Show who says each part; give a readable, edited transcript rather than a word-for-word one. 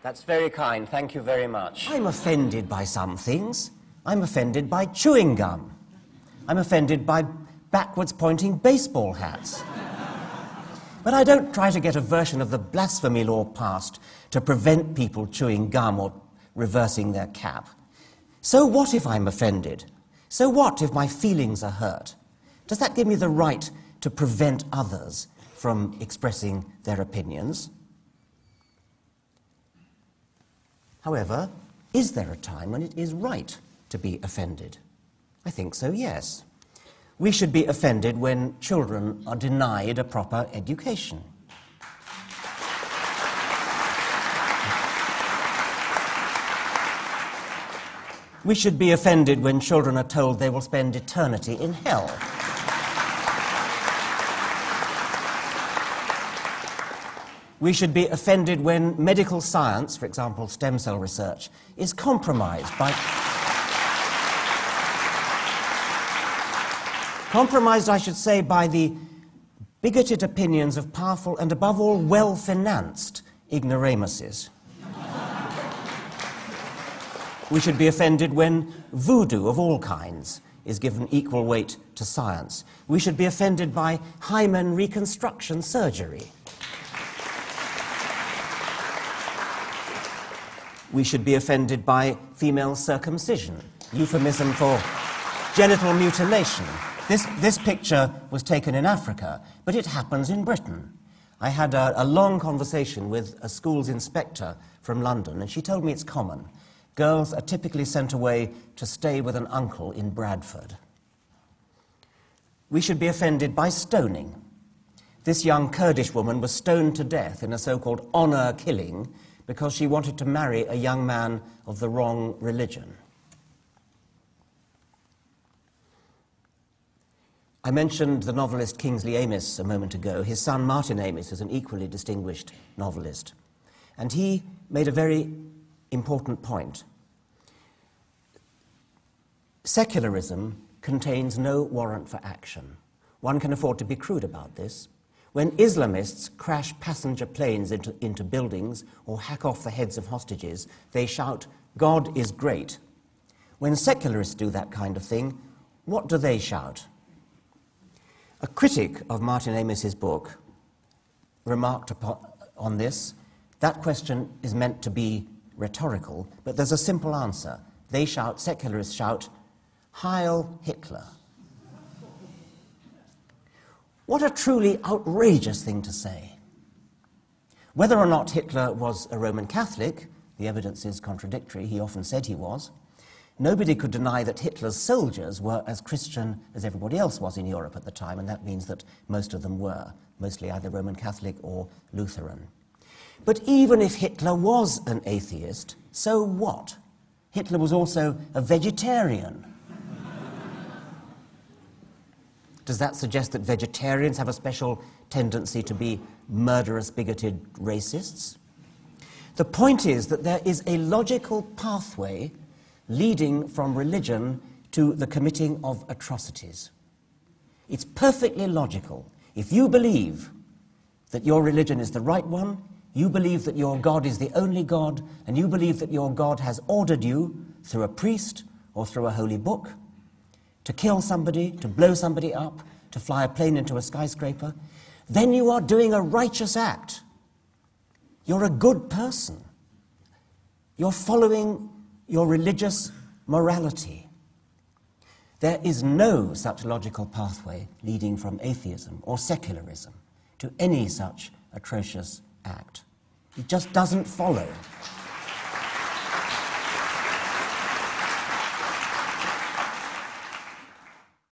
Speaker 1: That's very kind. Thank you very much.
Speaker 2: I'm offended by some things. I'm offended by chewing gum. I'm offended by backwards-pointing baseball hats. But I don't try to get a version of the blasphemy law passed to prevent people chewing gum or reversing their cap. So what if I'm offended? So what if my feelings are hurt? Does that give me the right to prevent others from expressing their opinions? However, is there a time when it is right to be offended? I think so, yes. We should be offended when children are denied a proper education. We should be offended when children are told they will spend eternity in hell. We should be offended when medical science, for example, stem cell research, is compromised by... compromised, I should say, by the bigoted opinions of powerful and, above all, well-financed ignoramuses. We should be offended when voodoo of all kinds is given equal weight to science. We should be offended by hymen reconstruction surgery. We should be offended by female circumcision, euphemism for genital mutilation. This picture was taken in Africa, but it happens in Britain. I had a long conversation with a school's inspector from London, and she told me it's common. Girls are typically sent away to stay with an uncle in Bradford. We should be offended by stoning. This young Kurdish woman was stoned to death in a so-called honor killing because she wanted to marry a young man of the wrong religion. I mentioned the novelist Kingsley Amis a moment ago. His son Martin Amis is an equally distinguished novelist. And he made a very important point. Secularism contains no warrant for action. One can afford to be crude about this. When Islamists crash passenger planes into buildings or hack off the heads of hostages, they shout, "God is great." When secularists do that kind of thing, what do they shout? A critic of Martin Amis's book remarked on this. That question is meant to be rhetorical, but there's a simple answer. They shout, secularists shout, "Heil Hitler." What a truly outrageous thing to say. Whether or not Hitler was a Roman Catholic, the evidence is contradictory, he often said he was. Nobody could deny that Hitler's soldiers were as Christian as everybody else was in Europe at the time, and that means that most of them were, mostly either Roman Catholic or Lutheran. But even if Hitler was an atheist, so what? Hitler was also a vegetarian. Does that suggest that vegetarians have a special tendency to be murderous, bigoted racists? The point is that there is a logical pathway leading from religion to the committing of atrocities. It's perfectly logical. If you believe that your religion is the right one, you believe that your God is the only God, and you believe that your God has ordered you, through a priest or through a holy book, to kill somebody, to blow somebody up, to fly a plane into a skyscraper, then you are doing a righteous act. You're a good person. You're following your religious morality. There is no such logical pathway leading from atheism or secularism to any such atrocious act. It just doesn't follow.